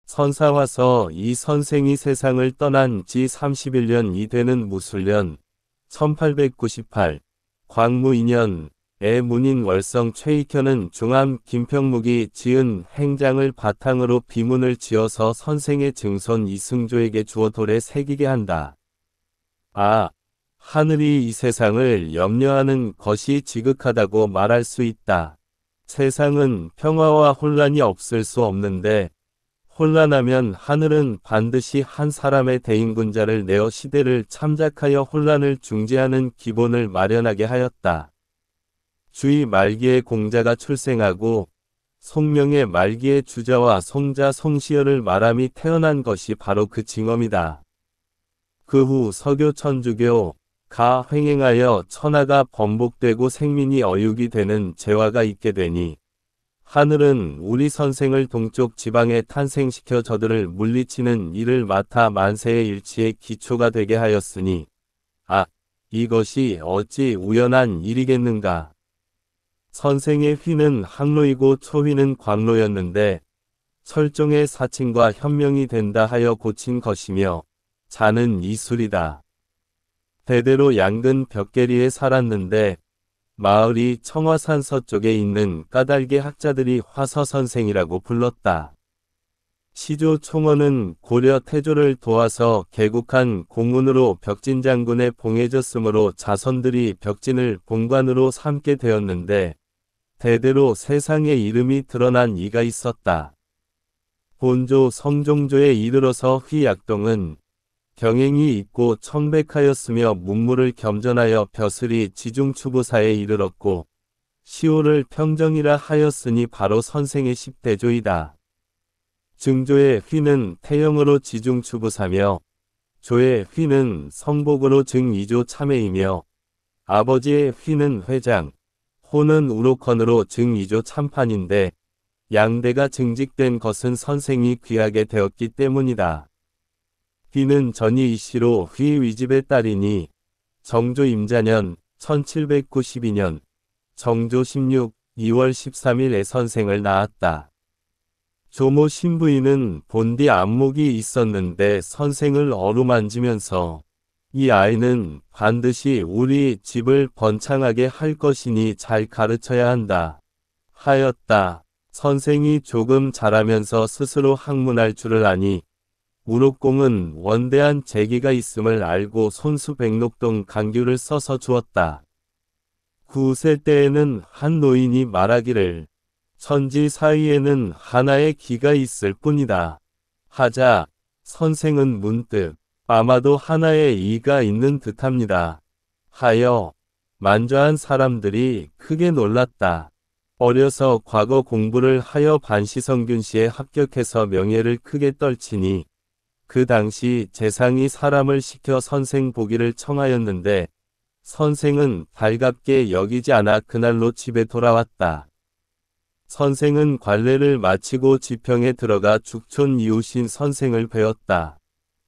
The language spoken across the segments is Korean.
선사와서 이 선생이 세상을 떠난 지 31년이 되는 무술년 1898 광무 2년에 문인 월성 최익현은 중암 김평묵이 지은 행장을 바탕으로 비문을 지어서 선생의 증손 이승조에게 주어 돌에 새기게 한다. 하늘이 이 세상을 염려하는 것이 지극하다고 말할 수 있다. 세상은 평화와 혼란이 없을 수 없는데 혼란하면 하늘은 반드시 한 사람의 대인군자를 내어 시대를 참작하여 혼란을 중재하는 기본을 마련하게 하였다. 주의 말기에 공자가 출생하고 송명의 말기에 주자와 송자 송시열을 말함이 태어난 것이 바로 그 징험이다. 그 후 서교 천주교 가 횡행하여 천하가 번복되고 생민이 어육이 되는 재화가 있게 되니 하늘은 우리 선생을 동쪽 지방에 탄생시켜 저들을 물리치는 일을 맡아 만세의 일치의 기초가 되게 하였으니 이것이 어찌 우연한 일이겠는가. 선생의 휘는 항로이고 초휘는 광로였는데 철종의 사칭과 현명이 된다 하여 고친 것이며 자는 이술이다. 대대로 양근 벽계리에 살았는데 마을이 청화산 서쪽에 있는 까닭의 학자들이 화서선생이라고 불렀다. 시조 총언은 고려 태조를 도와서 개국한 공운으로 벽진장군에 봉해졌으므로 자손들이 벽진을 본관으로 삼게 되었는데 대대로 세상에 이름이 드러난 이가 있었다. 본조 성종조에 이르러서 휘약동은 경행이 있고 청백하였으며 문무를 겸전하여 벼슬이 지중추부사에 이르렀고 시호를 평정이라 하였으니 바로 선생의 10대조이다. 증조의 휘는 태영으로 지중추부사며 조의 휘는 성복으로 증이조 참회이며 아버지의 휘는 회장, 호는 우로컨으로 증이조 참판인데 양대가 증직된 것은 선생이 귀하게 되었기 때문이다. 휘는 전이 이씨로 휘 위집의 딸이니 정조 임자년 1792년 정조 16, 2월 13일에 선생을 낳았다. 조모 신부인은 본디 안목이 있었는데 선생을 어루만지면서 이 아이는 반드시 우리 집을 번창하게 할 것이니 잘 가르쳐야 한다 하였다. 선생이 조금 자라면서 스스로 학문할 줄을 아니 우록공은 원대한 재기가 있음을 알고 손수 백록동 강규를 써서 주었다. 9세 때에는 한 노인이 말하기를 천지 사이에는 하나의 기가 있을 뿐이다 하자 선생은 문득 아마도 하나의 이가 있는 듯합니다 하여 만좌한 사람들이 크게 놀랐다. 어려서 과거 공부를 하여 반시성균시에 합격해서 명예를 크게 떨치니 그 당시 재상이 사람을 시켜 선생 보기를 청하였는데 선생은 달갑게 여기지 않아 그날로 집에 돌아왔다. 선생은 관례를 마치고 지평에 들어가 죽촌 이웃인 선생을 배웠다.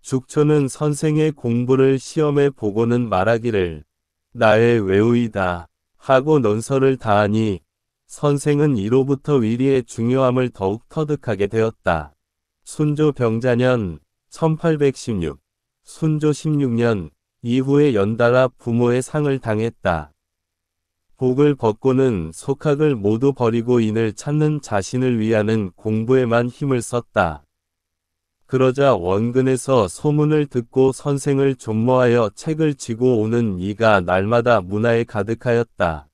죽촌은 선생의 공부를 시험해 보고는 말하기를 나의 외우이다 하고 논설을 다하니 선생은 이로부터 위리의 중요함을 더욱 터득하게 되었다. 순조 병자년 1816, 순조 16년 이후에 연달아 부모의 상을 당했다. 복을 벗고는 속학을 모두 버리고 인을 찾는 자신을 위하는 공부에만 힘을 썼다. 그러자 원근에서 소문을 듣고 선생을 존모하여 책을 지고 오는 이가 날마다 문화에 가득하였다.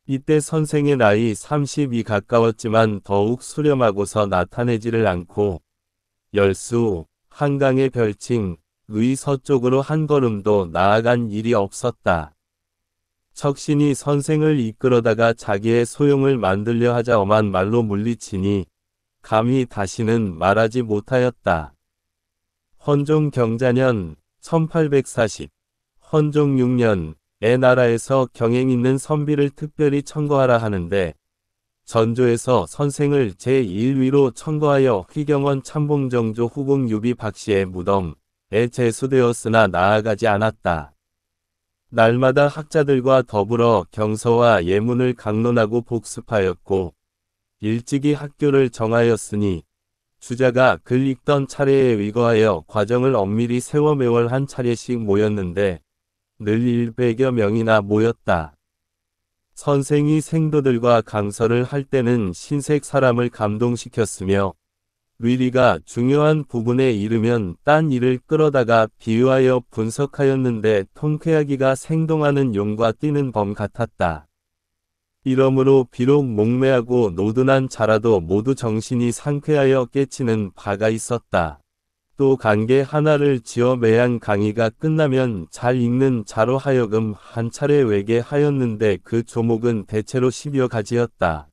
이때 선생의 나이 30이 가까웠지만 더욱 수렴하고서 나타내지를 않고 열수, 한강의 별칭, 의 서쪽으로 한 걸음도 나아간 일이 없었다. 척신이 선생을 이끌어다가 자기의 소용을 만들려 하자 엄한 말로 물리치니 감히 다시는 말하지 못하였다. 헌종 경자년 1840, 헌종 6년에 나라에서 경행 있는 선비를 특별히 청거하라 하는데 전조에서 선생을 제1위로 청거하여 휘경원 참봉정조 후궁 유비 박씨의 무덤에 제수되었으나 나아가지 않았다. 날마다 학자들과 더불어 경서와 예문을 강론하고 복습하였고 일찍이 학교를 정하였으니 주자가 글 읽던 차례에 의거하여 과정을 엄밀히 세워 매월 한 차례씩 모였는데 늘 100여 명이나 모였다. 선생이 생도들과 강설을 할 때는 신색 사람을 감동시켰으며 위리가 중요한 부분에 이르면 딴 일을 끌어다가 비유하여 분석하였는데 통쾌하기가 생동하는 용과 뛰는 범 같았다. 이러므로 비록 목매하고 노둔한 자라도 모두 정신이 상쾌하여 깨치는 바가 있었다. 또 관계 하나를 지어 매한 강의가 끝나면 잘 읽는 자로 하여금 한 차례 외게 하였는데 그 조목은 대체로 10여 가지였다.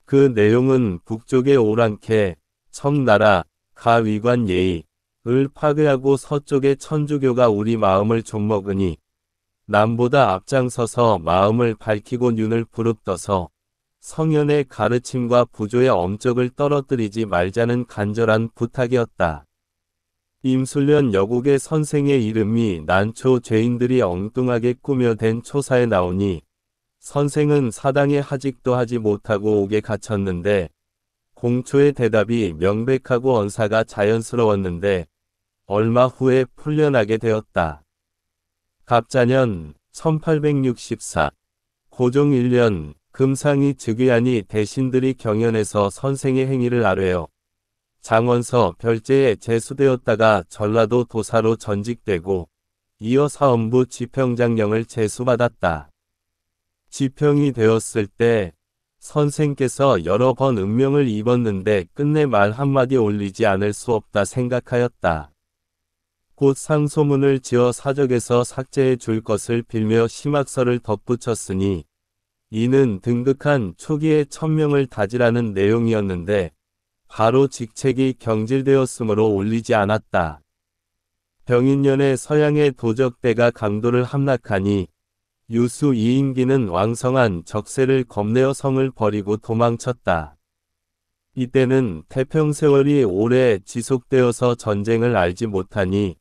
그 내용은 북쪽의 오랑캐, 청나라, 가위관 예의을 파괴하고 서쪽의 천주교가 우리 마음을 좀먹으니 남보다 앞장서서 마음을 밝히고 윤을 부릅떠서 성현의 가르침과 부조의 엄적을 떨어뜨리지 말자는 간절한 부탁이었다. 임술련 여국의 선생의 이름이 난초 죄인들이 엉뚱하게 꾸며댄 초사에 나오니 선생은 사당에 하직도 하지 못하고 옥에 갇혔는데 공초의 대답이 명백하고 언사가 자연스러웠는데 얼마 후에 풀려나게 되었다. 갑자년 1864 고종 1년 금상이 즉위하니 대신들이 경연에서 선생의 행위를 아뢰어 장원서 별제에 제수되었다가 전라도 도사로 전직되고 이어 사헌부 지평장령을 제수받았다. 지평이 되었을 때 선생께서 여러 번 은명을 입었는데 끝내 말 한마디 올리지 않을 수 없다 생각하였다. 곧 상소문을 지어 사적에서 삭제해 줄 것을 빌며 심학서를 덧붙였으니 이는 등극한 초기의 천명을 다지라는 내용이었는데 바로 직책이 경질되었으므로 올리지 않았다. 병인년에 서양의 도적대가 강도를 함락하니 유수 이인기는 왕성한 적세를 겁내어 성을 버리고 도망쳤다. 이때는 태평세월이 오래 지속되어서 전쟁을 알지 못하니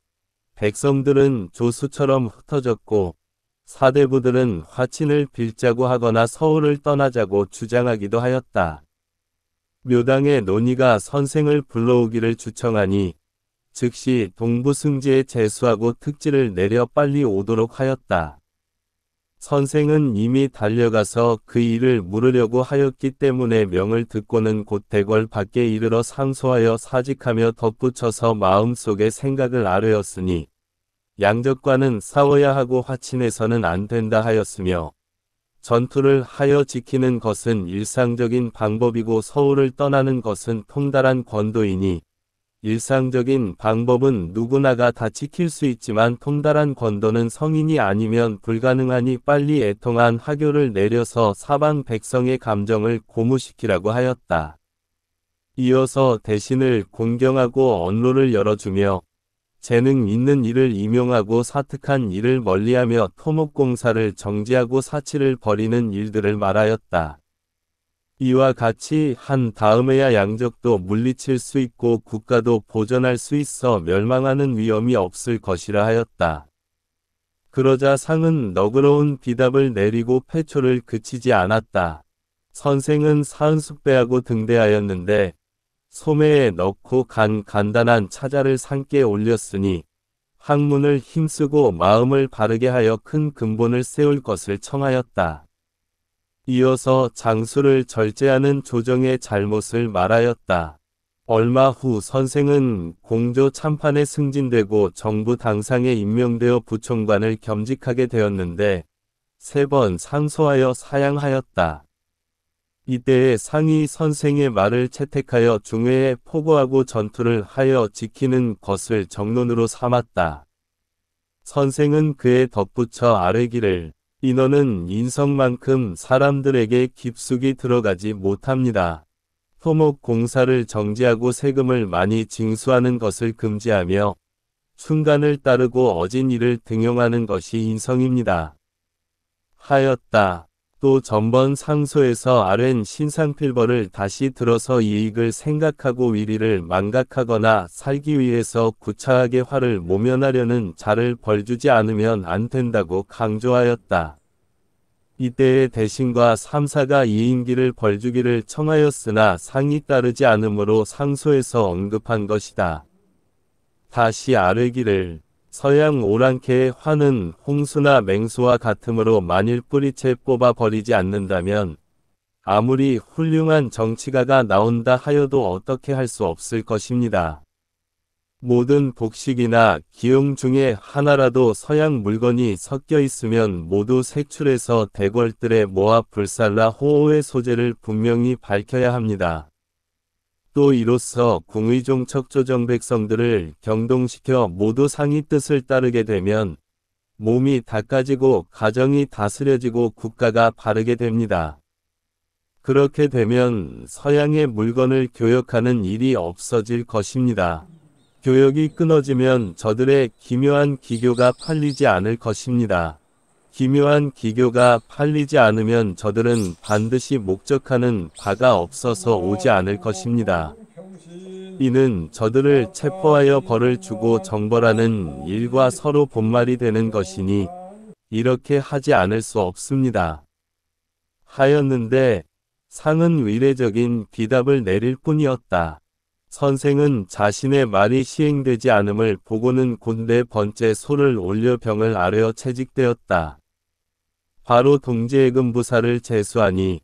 백성들은 조수처럼 흩어졌고 사대부들은 화친을 빌자고 하거나 서울을 떠나자고 주장하기도 하였다. 묘당의 논의가 선생을 불러오기를 주청하니 즉시 동부승지에 제수하고 특지를 내려 빨리 오도록 하였다. 선생은 이미 달려가서 그 일을 물으려고 하였기 때문에 명을 듣고는 곧 대궐 밖에 이르러 상소하여 사직하며 덧붙여서 마음속의 생각을 아뢰었으니 양적과는 싸워야 하고 화친해서는 안 된다 하였으며 전투를 하여 지키는 것은 일상적인 방법이고 서울을 떠나는 것은 통달한 권도이니 일상적인 방법은 누구나가 다 지킬 수 있지만 통달한 권도는 성인이 아니면 불가능하니 빨리 애통한 하교를 내려서 사방 백성의 감정을 고무시키라고 하였다. 이어서 대신을 공경하고 언로를 열어주며 재능 있는 이를 임용하고 사특한 이를 멀리하며 토목공사를 정지하고 사치를 벌이는 일들을 말하였다. 이와 같이 한 다음에야 양적도 물리칠 수 있고 국가도 보전할 수 있어 멸망하는 위험이 없을 것이라 하였다. 그러자 상은 너그러운 비답을 내리고 패초를 그치지 않았다. 선생은 사은숙배하고 등대하였는데 소매에 넣고 간단한 차자를 상께 올렸으니 학문을 힘쓰고 마음을 바르게 하여 큰 근본을 세울 것을 청하였다. 이어서 장수를 절제하는 조정의 잘못을 말하였다. 얼마 후 선생은 공조 참판에 승진되고 정부 당상에 임명되어 부총관을 겸직하게 되었는데 3번 상소하여 사양하였다. 이때에 상이 선생의 말을 채택하여 중회에 포고하고 전투를 하여 지키는 것을 정론으로 삼았다. 선생은 그에 덧붙여 아뢰기를 인원은 인성만큼 사람들에게 깊숙이 들어가지 못합니다. 토목공사를 정지하고 세금을 많이 징수하는 것을 금지하며 충간을 따르고 어진 일을 등용하는 것이 인성입니다. 하였다. 또 전번 상소에서 아랜 신상필벌을 다시 들어서 이익을 생각하고 위리를 망각하거나 살기 위해서 구차하게 화를 모면하려는 자를 벌주지 않으면 안 된다고 강조하였다. 이때의 대신과 3사가 이인기를 벌주기를 청하였으나 상이 따르지 않으므로 상소에서 언급한 것이다. 다시 아뢰기를 서양 오랑캐의 화는 홍수나 맹수와 같으므로 만일 뿌리채 뽑아 버리지 않는다면 아무리 훌륭한 정치가가 나온다 하여도 어떻게 할 수 없을 것입니다. 모든 복식이나 기용 중에 하나라도 서양 물건이 섞여 있으면 모두 색출해서 대궐들에 모아 불살라 호호의 소재를 분명히 밝혀야 합니다. 또 이로써 궁의종 척조정 백성들을 경동시켜 모두 상의 뜻을 따르게 되면 몸이 닦아지고 가정이 다스려지고 국가가 바르게 됩니다. 그렇게 되면 서양의 물건을 교역하는 일이 없어질 것입니다. 교역이 끊어지면 저들의 기묘한 기교가 팔리지 않을 것입니다. 기묘한 기교가 팔리지 않으면 저들은 반드시 목적하는 바가 없어서 오지 않을 것입니다. 이는 저들을 체포하여 벌을 주고 정벌하는 일과 서로 본말이 되는 것이니 이렇게 하지 않을 수 없습니다. 하였는데 상은 의례적인 비답을 내릴 뿐이었다. 선생은 자신의 말이 시행되지 않음을 보고는 곤대 번째 소를 올려 병을 아뢰어 채직되었다. 바로 동제예금 부사를 제수하니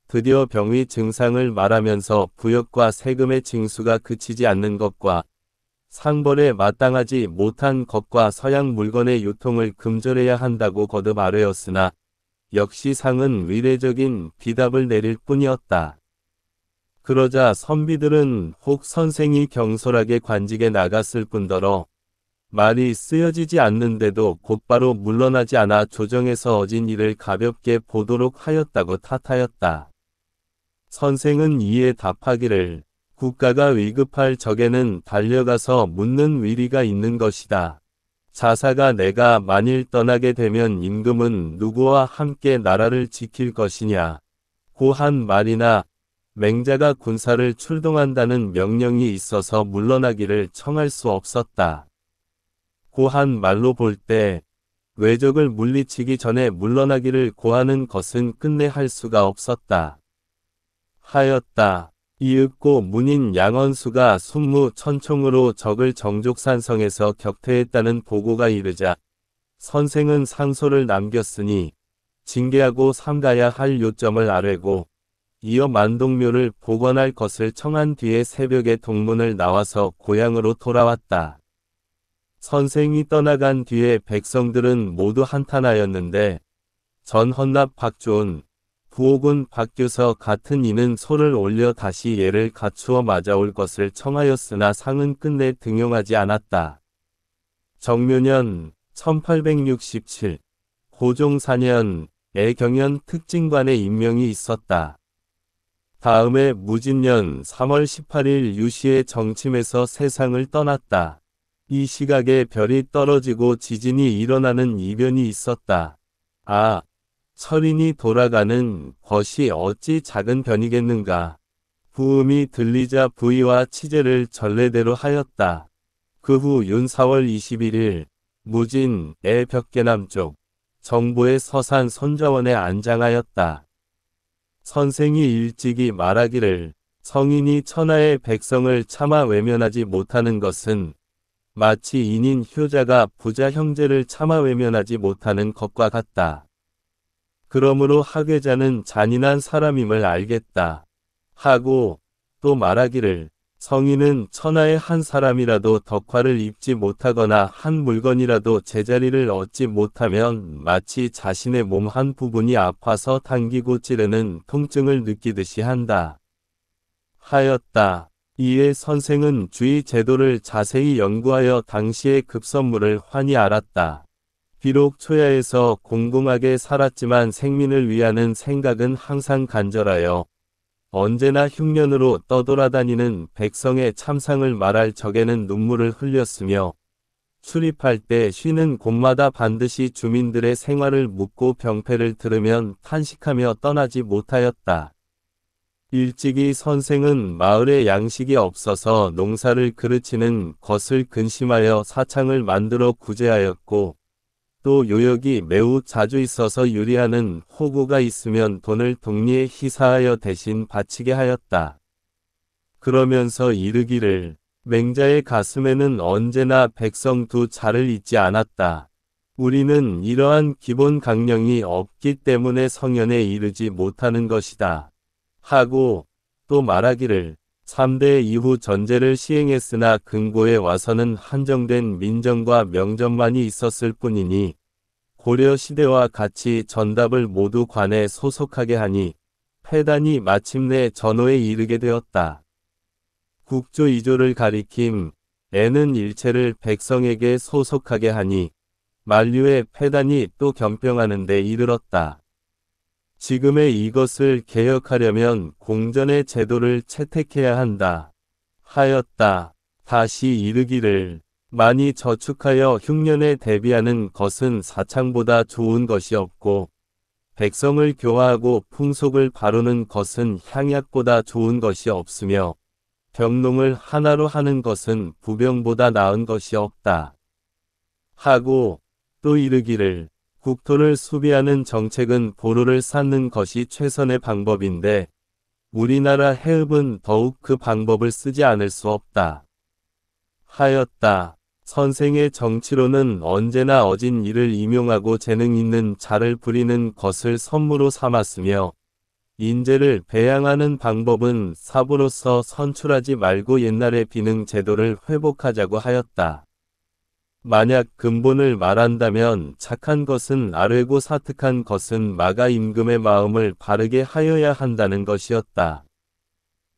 드디어 병의 증상을 말하면서 부역과 세금의 징수가 그치지 않는 것과 상벌에 마땅하지 못한 것과 서양 물건의 유통을 금절해야 한다고 거듭 아뢰었으나 역시 상은 의례적인 비답을 내릴 뿐이었다. 그러자 선비들은 혹 선생이 경솔하게 관직에 나갔을 뿐더러 말이 쓰여지지 않는데도 곧바로 물러나지 않아 조정에서 어진 일을 가볍게 보도록 하였다고 탓하였다. 선생은 이에 답하기를 국가가 위급할 적에는 달려가서 묻는 위리가 있는 것이다. 자사가 내가 만일 떠나게 되면 임금은 누구와 함께 나라를 지킬 것이냐. 고한 말이나 맹자가 군사를 출동한다는 명령이 있어서 물러나기를 청할 수 없었다. 고한 말로 볼 때 외적을 물리치기 전에 물러나기를 고하는 것은 끝내 할 수가 없었다. 하였다. 이윽고 문인 양언수가 순무 천총으로 적을 정족산성에서 격퇴했다는 보고가 이르자 선생은 상소를 남겼으니 징계하고 삼가야 할 요점을 아뢰고 이어 만동묘를 복원할 것을 청한 뒤에 새벽에 동문을 나와서 고향으로 돌아왔다. 선생이 떠나간 뒤에 백성들은 모두 한탄하였는데 전헌납 박조은, 부옥은 박규서 같은 이는 소를 올려 다시 예를 갖추어 맞아올 것을 청하였으나 상은 끝내 등용하지 않았다. 정묘년 1867 고종 4년에 경연 특징관의 임명이 있었다. 다음해 무진년 3월 18일 유시의 정침에서 세상을 떠났다. 이 시각에 별이 떨어지고 지진이 일어나는 이변이 있었다. 아, 철인이 돌아가는 것이 어찌 작은 변이겠는가. 부음이 들리자 부의와 치제를 전례대로 하였다. 그 후 윤 4월 21일 무진의 벽계남쪽 정보의 서산 손자원에 안장하였다. 선생이 일찍이 말하기를 성인이 천하의 백성을 차마 외면하지 못하는 것은 마치 인인 효자가 부자 형제를 차마 외면하지 못하는 것과 같다. 그러므로 학외자는 잔인한 사람임을 알겠다. 하고 또 말하기를 성인은 천하의 한 사람이라도 덕화를 입지 못하거나 한 물건이라도 제자리를 얻지 못하면 마치 자신의 몸 한 부분이 아파서 당기고 찌르는 통증을 느끼듯이 한다. 하였다. 이에 선생은 주의 제도를 자세히 연구하여 당시의 급선무를 환히 알았다. 비록 초야에서 공공하게 살았지만 생민을 위하는 생각은 항상 간절하여 언제나 흉년으로 떠돌아다니는 백성의 참상을 말할 적에는 눈물을 흘렸으며 출입할 때 쉬는 곳마다 반드시 주민들의 생활을 묻고 병폐를 들으면 탄식하며 떠나지 못하였다. 일찍이 선생은 마을에 양식이 없어서 농사를 그르치는 것을 근심하여 사창을 만들어 구제하였고 또 요역이 매우 자주 있어서 유리하는 호구가 있으면 돈을 독리에 희사하여 대신 바치게 하였다. 그러면서 이르기를 맹자의 가슴에는 언제나 백성 두 자를 잊지 않았다. 우리는 이러한 기본 강령이 없기 때문에 성현에 이르지 못하는 것이다. 하고 또 말하기를 3대 이후 전제를 시행했으나 근고에 와서는 한정된 민정과 명정만이 있었을 뿐이니 고려 시대와 같이 전답을 모두 관에 소속하게 하니 패단이 마침내 전호에 이르게 되었다. 국조 2조를 가리킴 애는 일체를 백성에게 소속하게 하니 만류의 패단이 또 겸평하는 데 이르렀다. 지금의 이것을 개혁하려면 공전의 제도를 채택해야 한다. 하였다. 다시 이르기를 많이 저축하여 흉년에 대비하는 것은 사창보다 좋은 것이 없고 백성을 교화하고 풍속을 바르는 것은 향약보다 좋은 것이 없으며 병농을 하나로 하는 것은 부병보다 나은 것이 없다. 하고 또 이르기를 국토를 수비하는 정책은 보루를 쌓는 것이 최선의 방법인데 우리나라 해읍은 더욱 그 방법을 쓰지 않을 수 없다. 하였다. 선생의 정치로는 언제나 어진 일을 임용하고 재능 있는 자를 부리는 것을 선무로 삼았으며 인재를 배양하는 방법은 사부로서 선출하지 말고 옛날의 비능 제도를 회복하자고 하였다. 만약 근본을 말한다면 착한 것은 아뢰고 사특한 것은 마가 임금의 마음을 바르게 하여야 한다는 것이었다.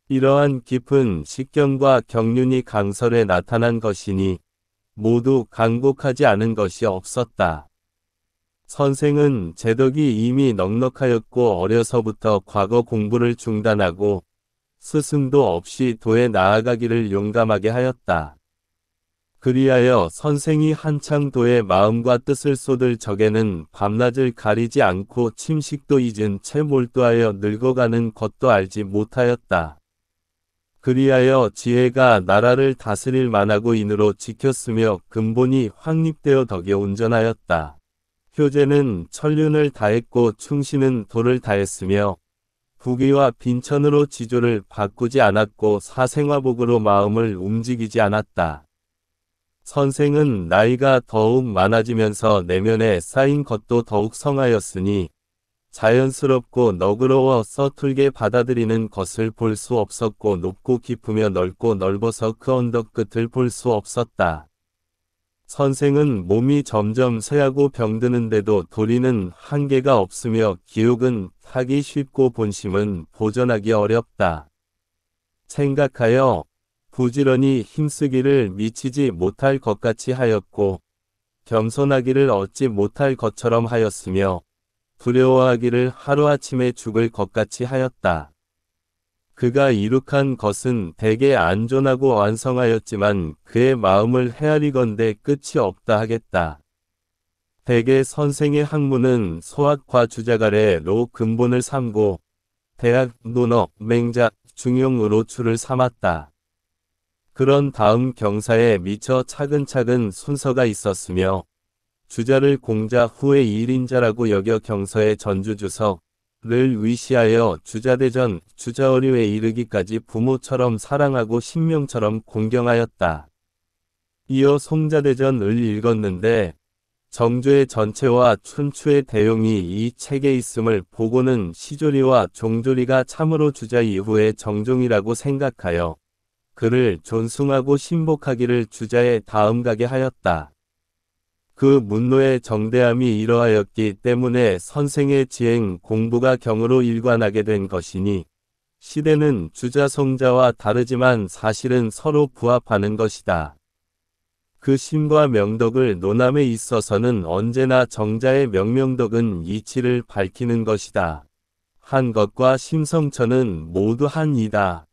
이러한 깊은 식견과 경륜이 강설에 나타난 것이니 모두 강곡하지 않은 것이 없었다. 선생은 재덕이 이미 넉넉하였고 어려서부터 과거 공부를 중단하고 스승도 없이 도에 나아가기를 용감하게 하였다. 그리하여 선생이 한창 도의 마음과 뜻을 쏟을 적에는 밤낮을 가리지 않고 침식도 잊은 채 몰두하여 늙어가는 것도 알지 못하였다. 그리하여 지혜가 나라를 다스릴 만하고 인으로 지켰으며 근본이 확립되어 덕에 온전하였다. 효제는 천륜을 다했고 충신은 도를 다했으며 부귀와 빈천으로 지조를 바꾸지 않았고 사생화복으로 마음을 움직이지 않았다. 선생은 나이가 더욱 많아지면서 내면에 쌓인 것도 더욱 성하였으니 자연스럽고 너그러워 서툴게 받아들이는 것을 볼 수 없었고 높고 깊으며 넓고 넓어서 그 언덕 끝을 볼 수 없었다. 선생은 몸이 점점 쇠하고 병드는데도 도리는 한계가 없으며 기욕은 타기 쉽고 본심은 보존하기 어렵다. 생각하여 부지런히 힘쓰기를 미치지 못할 것 같이 하였고 겸손하기를 얻지 못할 것처럼 하였으며 두려워하기를 하루아침에 죽을 것 같이 하였다. 그가 이룩한 것은 대개 안전하고 완성하였지만 그의 마음을 헤아리건대 끝이 없다 하겠다. 대개 선생의 학문은 소학과 주자가래로 근본을 삼고 대학, 논어, 맹자, 중용으로 줄을 삼았다. 그런 다음 경사에 미처 차근차근 순서가 있었으며 주자를 공자 후의 일인자라고 여겨 경서의 전주주석을 위시하여 주자대전, 주자어류에 이르기까지 부모처럼 사랑하고 신명처럼 공경하였다. 이어 송자대전을 읽었는데 정조의 전체와 춘추의 대용이 이 책에 있음을 보고는 시조리와 종조리가 참으로 주자 이후의 정종이라고 생각하여 그를 존숭하고 신복하기를 주자에 다음가게 하였다. 그 문노의 정대함이 이러하였기 때문에 선생의 지행 공부가 경으로 일관하게 된 것이니 시대는 주자 송자와 다르지만 사실은 서로 부합하는 것이다. 그 심과 명덕을 논함에 있어서는 언제나 정자의 명명덕은 이치를 밝히는 것이다. 한 것과 심성처는 모두 한이다.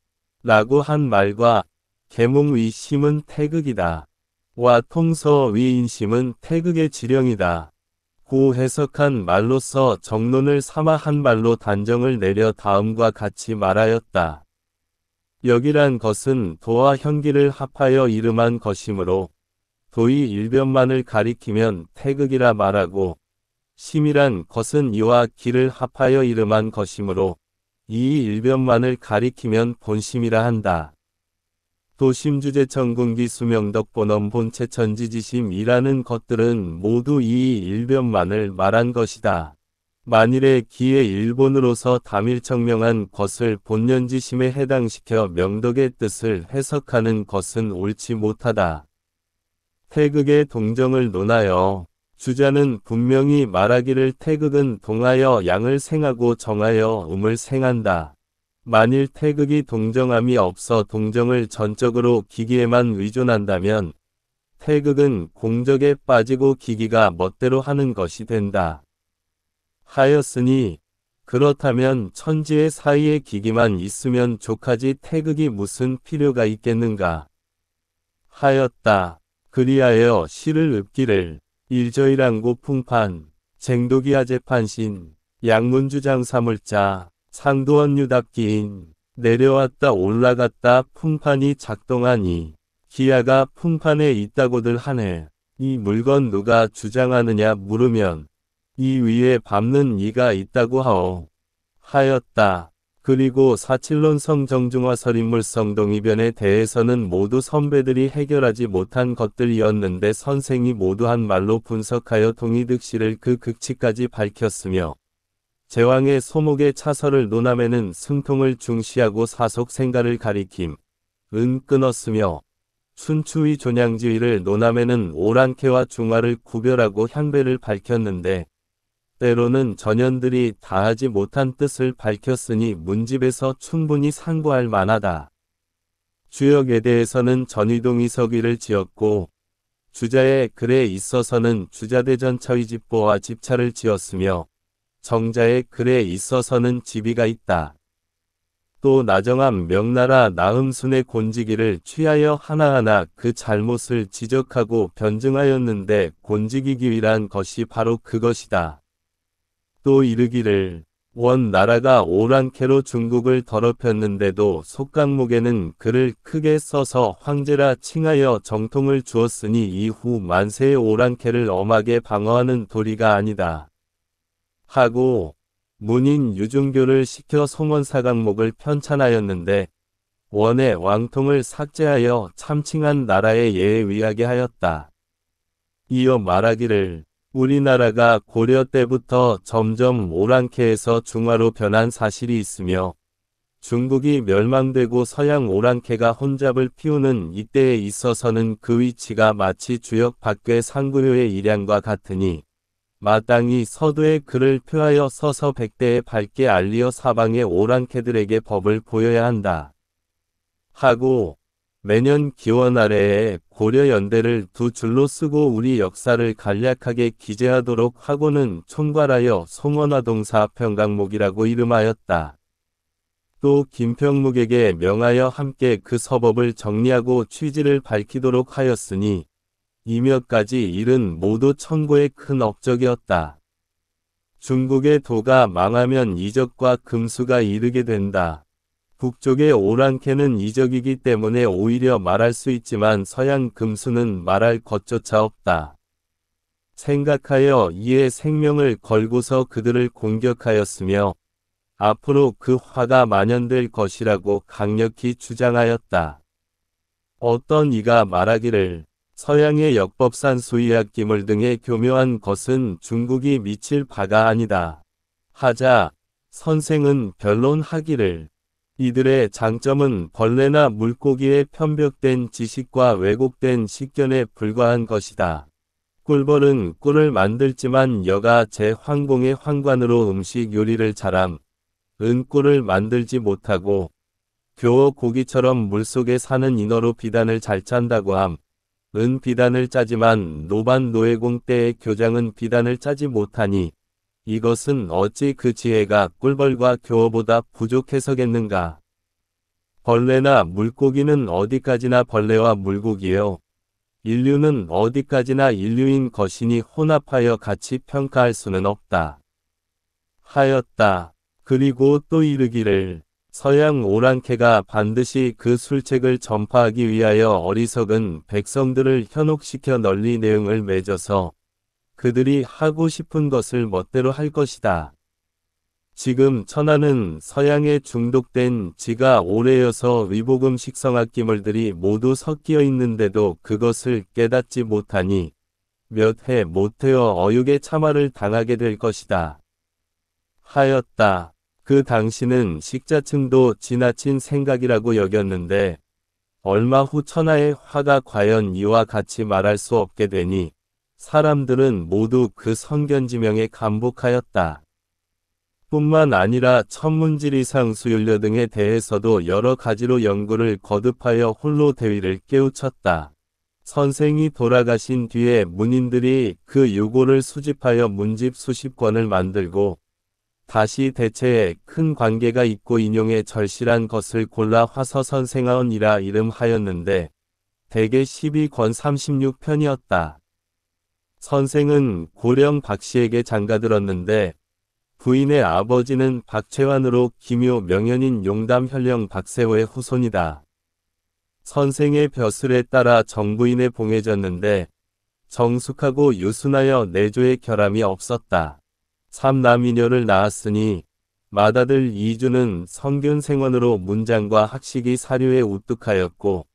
라고 한 말과 계몽위 심은 태극이다. 와 통서위 인심은 태극의 지령이다. 고 해석한 말로서 정론을 삼아 한 말로 단정을 내려 다음과 같이 말하였다. 역이란 것은 도와 현기를 합하여 이름한 것이므로 도의 일변만을 가리키면 태극이라 말하고 심이란 것은 이와 기를 합하여 이름한 것이므로 이 일변만을 가리키면 본심이라 한다. 도심주제천군기 수명덕 본엄 본체 천지지심이라는 것들은 모두 이 일변만을 말한 것이다. 만일에 기의 일본으로서 담일청명한 것을 본연지심에 해당시켜 명덕의 뜻을 해석하는 것은 옳지 못하다. 태극의 동정을 논하여 주자는 분명히 말하기를 태극은 동하여 양을 생하고 정하여 음을 생한다. 만일 태극이 동정함이 없어 동정을 전적으로 기기에만 의존한다면 태극은 공적에 빠지고 기기가 멋대로 하는 것이 된다. 하였으니 그렇다면 천지의 사이에 기기만 있으면 족하지 태극이 무슨 필요가 있겠는가. 하였다. 그리하여 시를 읊기를 일저일항고 풍판, 쟁도기하재판신, 양문주장사물자, 상도원유답기인, 내려왔다 올라갔다 풍판이 작동하니 기아가 풍판에 있다고들 하네. 이 물건 누가 주장하느냐 물으면 이 위에 밟는 이가 있다고 하오. 하였다. 그리고 사칠론성 정중화설인물성 동이변에 대해서는 모두 선배들이 해결하지 못한 것들이었는데 선생이 모두 한 말로 분석하여 동이득실을 그 극치까지 밝혔으며 제왕의 소목의 차설을 논함에는 승통을 중시하고 사속생가를 가리킴 은 끊었으며 춘추의 존양지의를 논함에는 오랑캐와 중화를 구별하고 향배를 밝혔는데 때로는 전현들이 다하지 못한 뜻을 밝혔으니 문집에서 충분히 상고할 만하다. 주역에 대해서는 전의동이 서기를 지었고 주자의 글에 있어서는 주자대전처의 집보와 집차를 지었으며 정자의 글에 있어서는 집이가 있다. 또 나정함 명나라 나흠순의 곤지기를 취하여 하나하나 그 잘못을 지적하고 변증하였는데 곤지기기위란 것이 바로 그것이다. 또 이르기를 원 나라가 오랑캐로 중국을 더럽혔는데도 속강목에는 글을 크게 써서 황제라 칭하여 정통을 주었으니 이후 만세의 오랑캐를 엄하게 방어하는 도리가 아니다. 하고 문인 유중교를 시켜 송원사강목을 편찬하였는데 원의 왕통을 삭제하여 참칭한 나라의 예에 의하게 하였다. 이어 말하기를 우리나라가 고려 때부터 점점 오랑캐에서 중화로 변한 사실이 있으며 중국이 멸망되고 서양 오랑캐가 혼잡을 피우는 이때에 있어서는 그 위치가 마치 주역 밖의 상구효의 일양과 같으니 마땅히 서두에 글을 표하여 서서 백대에 밝게 알리어 사방의 오랑캐들에게 법을 보여야 한다. 하고 매년 기원 아래에 고려 연대를 두 줄로 쓰고 우리 역사를 간략하게 기재하도록 하고는 총괄하여 송원화동사 평강목이라고 이름하였다. 또 김평묵에게 명하여 함께 그 서법을 정리하고 취지를 밝히도록 하였으니 이 몇 가지 일은 모두 천고의 큰 업적이었다. 중국의 도가 망하면 이적과 금수가 이르게 된다. 북쪽의 오랑캐는 이적이기 때문에 오히려 말할 수 있지만 서양 금수는 말할 것조차 없다. 생각하여 이에 생명을 걸고서 그들을 공격하였으며 앞으로 그 화가 만연될 것이라고 강력히 주장하였다. 어떤 이가 말하기를 서양의 역법산 수의학 기물 등의 교묘한 것은 중국이 미칠 바가 아니다. 하자 선생은 변론하기를 이들의 장점은 벌레나 물고기의 편벽된 지식과 왜곡된 식견에 불과한 것이다. 꿀벌은 꿀을 만들지만 여가 제 황공의 황관으로 음식 요리를 잘함. 은꿀을 만들지 못하고 교어 고기처럼 물속에 사는 인어로 비단을 잘 짠다고 함. 은 비단을 짜지만 노반 노예공 때의 교장은 비단을 짜지 못하니 이것은 어찌 그 지혜가 꿀벌과 교어보다 부족해서겠는가. 벌레나 물고기는 어디까지나 벌레와 물고기요. 인류는 어디까지나 인류인 것이니 혼합하여 같이 평가할 수는 없다. 하였다. 그리고 또 이르기를 서양 오랑캐가 반드시 그 술책을 전파하기 위하여 어리석은 백성들을 현혹시켜 널리 내응을 맺어서 그들이 하고 싶은 것을 멋대로 할 것이다. 지금 천하는 서양에 중독된 지가 오래여서 위복음 식성학 기물들이 모두 섞여 있는데도 그것을 깨닫지 못하니 몇 해 못되어 어육의 참화를 당하게 될 것이다. 하였다. 그 당시는 식자층도 지나친 생각이라고 여겼는데 얼마 후 천하의 화가 과연 이와 같이 말할 수 없게 되니 사람들은 모두 그 선견지명에 감복하였다. 뿐만 아니라 천문지리상 수윤려 등에 대해서도 여러 가지로 연구를 거듭하여 홀로 대위를 깨우쳤다. 선생이 돌아가신 뒤에 문인들이 그 유고를 수집하여 문집 수십 권을 만들고 다시 대체에 큰 관계가 있고 인용에 절실한 것을 골라 화서선생하언이라 이름하였는데 대개 12권 36편이었다. 선생은 고령 박씨에게 장가들었는데 부인의 아버지는 박채환으로 기묘 명현인 용담 현령 박세호의 후손이다. 선생의 벼슬에 따라 정부인에 봉해졌는데 정숙하고 유순하여 내조의 결함이 없었다. 삼남이녀를 낳았으니 맏아들 이주는 성균생원으로 문장과 학식이 사료에 우뚝하였고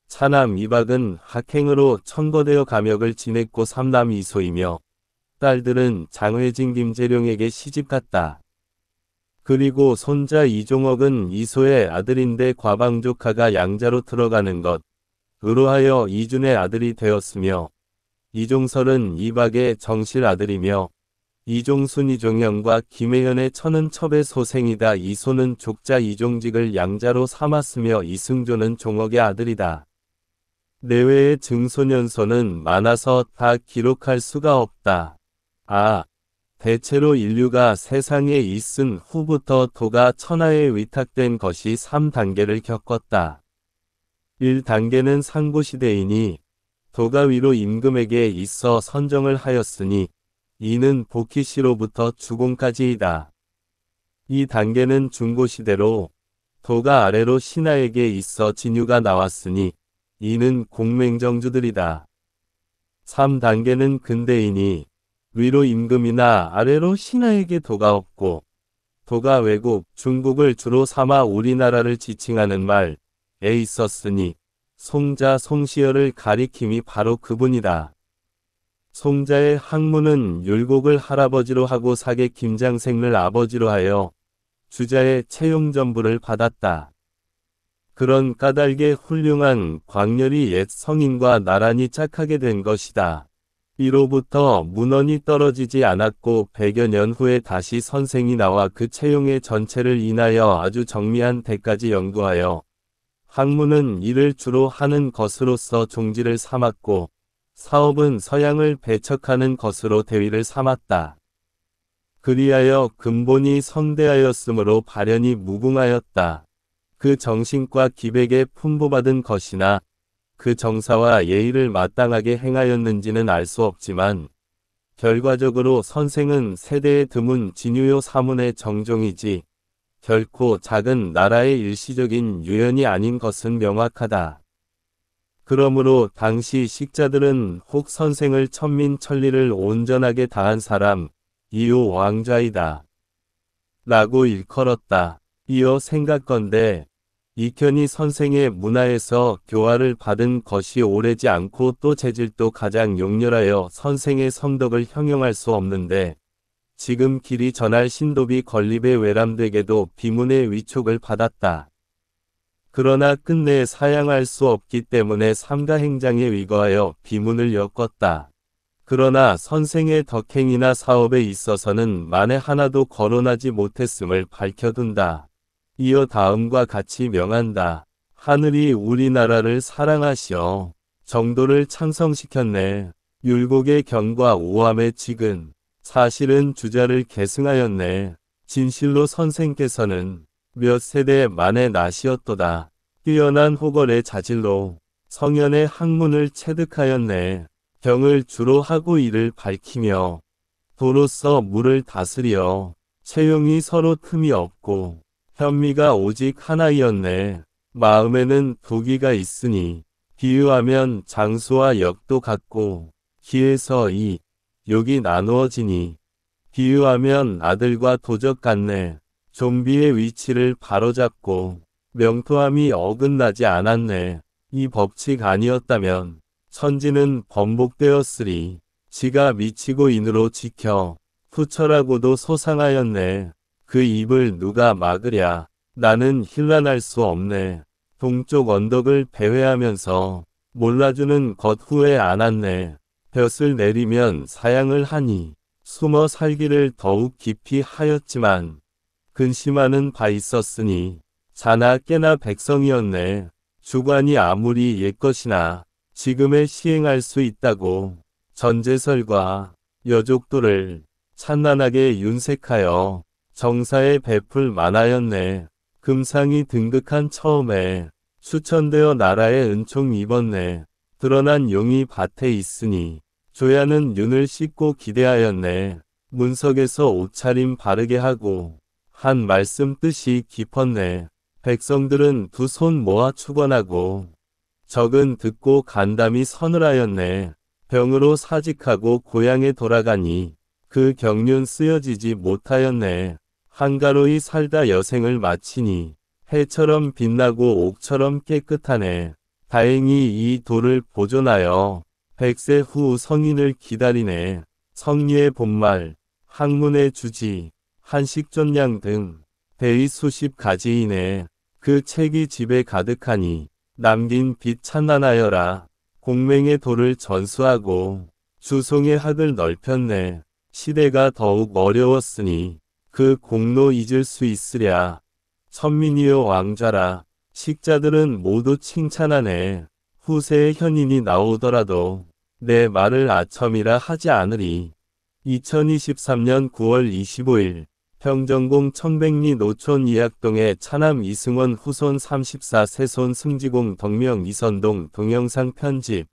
차남 이박은 학행으로 천거되어 감역을 지냈고 삼남 이소이며 딸들은 장회진 김재룡에게 시집갔다. 그리고 손자 이종옥은 이소의 아들인데 과방조카가 양자로 들어가는 것으로 하여 이준의 아들이 되었으며 이종설은 이박의 정실 아들이며 이종순 이종영과 김혜연의 처는 첩의 소생이다. 이소는 족자 이종직을 양자로 삼았으며 이승조는 종옥의 아들이다. 내외의 증손연소는 많아서 다 기록할 수가 없다. 대체로 인류가 세상에 있은 후부터 도가 천하에 위탁된 것이 3단계를 겪었다. 1단계는 상고시대이니 도가 위로 임금에게 있어 선정을 하였으니 이는 복희씨로부터 주공까지이다. 2단계는 중고시대로 도가 아래로 신하에게 있어 진유가 나왔으니 이는 공맹정주들이다. 3단계는 근대이니 위로 임금이나 아래로 신하에게 도가 없고 도가 외국, 중국을 주로 삼아 우리나라를 지칭하는 말에 있었으니 송자, 송시열을 가리킴이 바로 그분이다. 송자의 학문은 율곡을 할아버지로 하고 사계 김장생을 아버지로 하여 주자의 채용전부를 받았다. 그런 까닭에 훌륭한 광렬이 옛 성인과 나란히 짝하게 된 것이다. 이로부터 문헌이 떨어지지 않았고 100여 년 후에 다시 선생이 나와 그 채용의 전체를 인하여 아주 정미한 데까지 연구하여 학문은 이를 주로 하는 것으로서 종지를 삼았고 사업은 서양을 배척하는 것으로 대위를 삼았다. 그리하여 근본이 성대하였으므로 발현이 무궁하였다. 그 정신과 기백에 풍부받은 것이나 그 정사와 예의를 마땅하게 행하였는지는 알 수 없지만 결과적으로 선생은 세대에 드문 진유요 사문의 정종이지 결코 작은 나라의 일시적인 유연이 아닌 것은 명확하다. 그러므로 당시 식자들은 혹 선생을 천민천리를 온전하게 다한 사람, 이후 왕좌이다. 라고 일컬었다. 이어 생각건대 이현이 선생의 문화에서 교화를 받은 것이 오래지 않고 또 재질도 가장 용렬하여 선생의 성덕을 형용할 수 없는데 지금 길이 전할 신도비 건립의 외람되게도 비문의 위촉을 받았다. 그러나 끝내 사양할 수 없기 때문에 삼가행장에 위거하여 비문을 엮었다. 그러나 선생의 덕행이나 사업에 있어서는 만에 하나도 거론하지 못했음을 밝혀둔다. 이어 다음과 같이 명한다. 하늘이 우리나라를 사랑하시어 정도를 창성시켰네. 율곡의 경과 오함의 직은 사실은 주자를 계승하였네. 진실로 선생께서는 몇 세대 만에 나시었도다. 뛰어난 호걸의 자질로 성현의 학문을 체득하였네. 경을 주로 하고 이를 밝히며 도로서 물을 다스려 채용이 서로 틈이 없고 현미가 오직 하나이었네. 마음에는 도기가 있으니 비유하면 장수와 역도 같고 기에서 이 욕이 나누어지니 비유하면 아들과 도적 같네. 좀비의 위치를 바로잡고 명토함이 어긋나지 않았네. 이 법칙 아니었다면 천지는 번복되었으리. 지가 미치고 인으로 지켜 후처라고도 소상하였네. 그 입을 누가 막으랴. 나는 힐난할 수 없네. 동쪽 언덕을 배회하면서 몰라주는 것 후회 안았네. 볕을 내리면 사양을 하니 숨어 살기를 더욱 깊이 하였지만 근심하는 바 있었으니 자나 깨나 백성이었네. 주관이 아무리 옛것이나 지금에 시행할 수 있다고 전제설과 여족도를 찬란하게 윤색하여 정사에 베풀 만하였네. 금상이 등극한 처음에 추천되어 나라의 은총 입었네. 드러난 용이 밭에 있으니 조야는 윤을 씻고 기대하였네. 문석에서 옷차림 바르게 하고 한 말씀 뜻이 깊었네. 백성들은 두 손 모아 축원하고 적은 듣고 간담이 서늘하였네. 병으로 사직하고 고향에 돌아가니 그 경륜 쓰여지지 못하였네. 한가로이 살다 여생을 마치니 해처럼 빛나고 옥처럼 깨끗하네. 다행히 이 돌을 보존하여 100세 후 성인을 기다리네. 성리의 본말, 학문의 주지, 한식존량 등 대의 수십 가지이네. 그 책이 집에 가득하니 남긴 빛 찬란하여라. 공맹의 도를 전수하고 주송의 학을 넓혔네. 시대가 더욱 어려웠으니 그 공로 잊을 수 있으랴. 천민이여 왕좌라. 식자들은 모두 칭찬하네. 후세의 현인이 나오더라도 내 말을 아첨이라 하지 않으리. 2023년 9월 25일 평정공 청백리 노촌 이학동의 차남 이승원 후손 34세손 승지공 덕명 이선동 동영상 편집